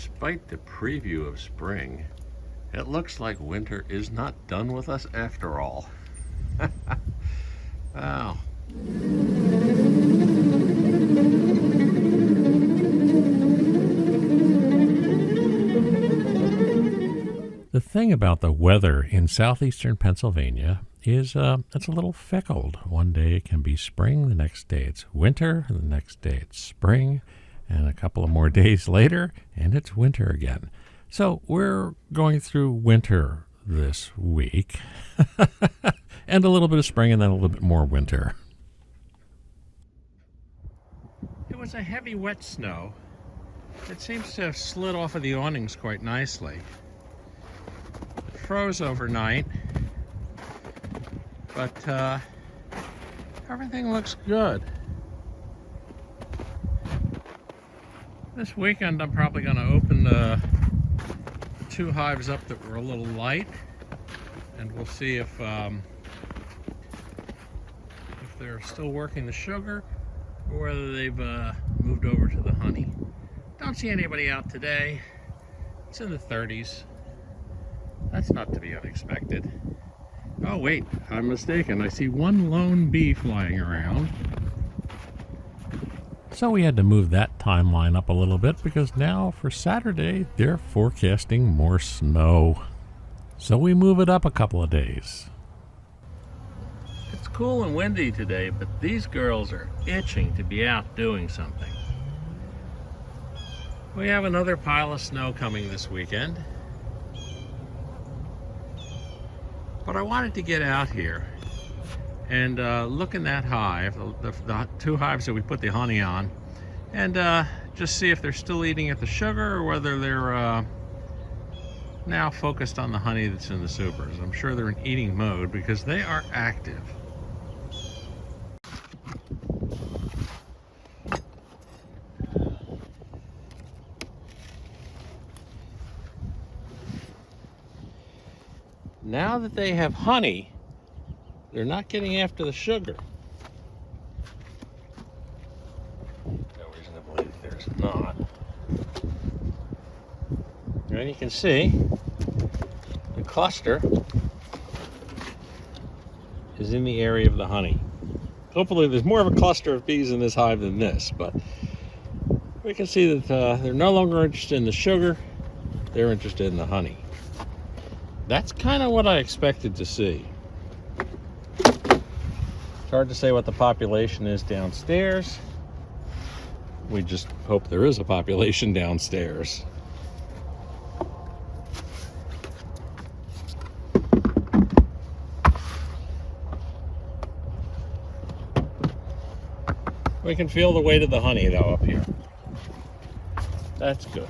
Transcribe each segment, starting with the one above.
Despite the preview of spring, it looks like winter is not done with us after all. Wow. The thing about the weather in southeastern Pennsylvania is it's a little fickle. One day it can be spring, the next day it's winter, and the next day it's spring, and a couple of more days later, and it's winter again. So we're going through winter this week, and a little bit of spring, and then a little bit more winter. It was a heavy, wet snow. It seems to have slid off of the awnings quite nicely. It froze overnight, but everything looks good. This weekend I'm probably going to open the 2 hives up that were a little light, and we'll see if they're still working the sugar or whether they've moved over to the honey. Don't see anybody out today. It's in the 30s. That's not to be unexpected. Oh wait, I'm mistaken. I see one lone bee flying around. So we had to move that timeline up a little bit because now for Saturday they're forecasting more snow. So we move it up a couple of days. It's cool and windy today, but these girls are itching to be out doing something. We have another pile of snow coming this weekend. But I wanted to get out here and look in that hive, the 2 hives that we put the honey on, and just see if they're still eating at the sugar or whether they're now focused on the honey that's in the supers. I'm sure they're in eating mode because they are active. Now that they have honey, they're not getting after the sugar. No reason to believe there's not. And you can see the cluster is in the area of the honey. Hopefully there's more of a cluster of bees in this hive than this, but we can see that they're no longer interested in the sugar, they're interested in the honey. That's kind of what I expected to see. It's hard to say what the population is downstairs. We just hope there is a population downstairs. We can feel the weight of the honey though up here. That's good.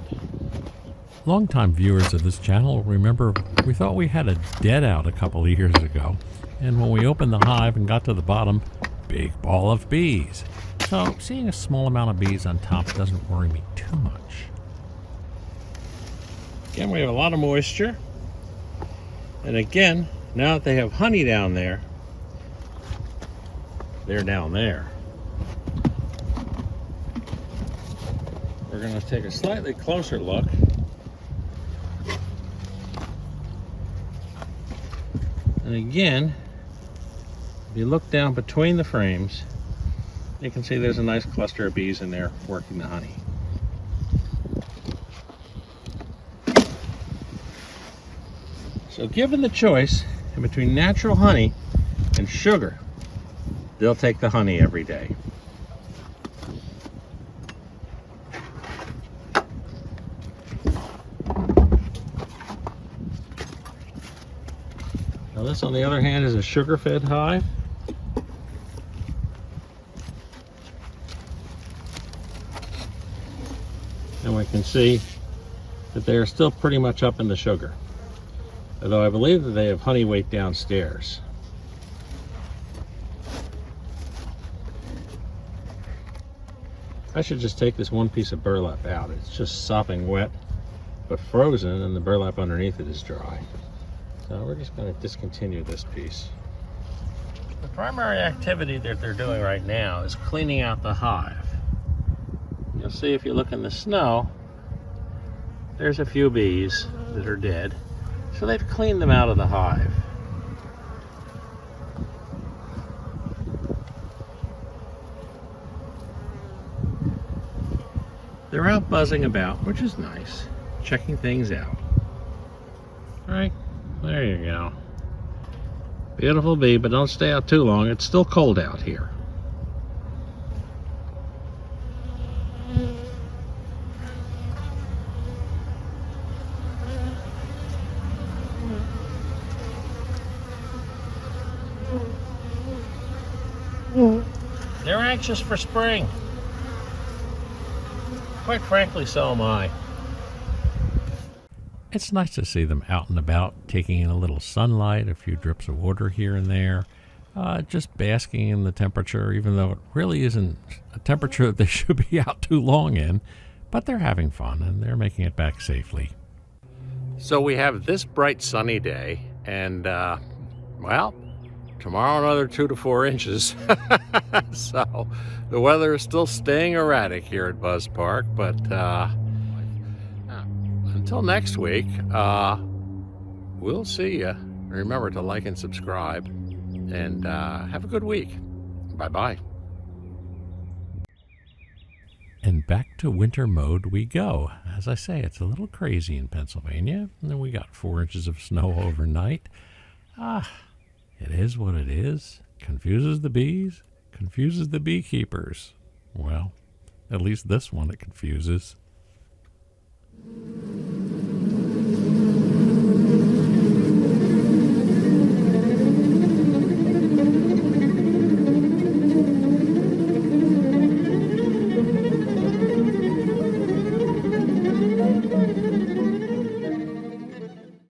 Longtime viewers of this channel remember we thought we had a dead-out a couple of years ago, and when we opened the hive and got to the bottom, big ball of bees. So seeing a small amount of bees on top doesn't worry me too much. Again, we have a lot of moisture, and again, now that they have honey down there, they're down there. We're going to take a slightly closer look. And again, if you look down between the frames, you can see there's a nice cluster of bees in there working the honey. So given the choice in between natural honey and sugar, they'll take the honey every day. Now this, on the other hand, is a sugar-fed hive. And we can see that they are still pretty much up in the sugar, although I believe that they have honey weight downstairs. I should just take this one piece of burlap out. It's just sopping wet, but frozen, and the burlap underneath it is dry. So we're just going to discontinue this piece. The primary activity that they're doing right now is cleaning out the hive. You'll see if you look in the snow there's a few bees that are dead. So they've cleaned them out of the hive. They're out buzzing about, which is nice, checking things out. All right, there you go. Beautiful bee, but don't stay out too long. It's still cold out here. They're anxious for spring. Quite frankly, so am I. It's nice to see them out and about, taking in a little sunlight, a few drips of water here and there, just basking in the temperature, even though it really isn't a temperature that they should be out too long in. But they're having fun, and they're making it back safely. So we have this bright sunny day, and, well, tomorrow another 2 to 4 inches. So the weather is still staying erratic here at Buzz Park, but until next week, we'll see you. Remember to like and subscribe, and have a good week. Bye-bye. And back to winter mode we go. As I say, it's a little crazy in Pennsylvania. And then we got 4 inches of snow overnight. It is what it is. Confuses the bees, confuses the beekeepers. Well, at least this one it confuses.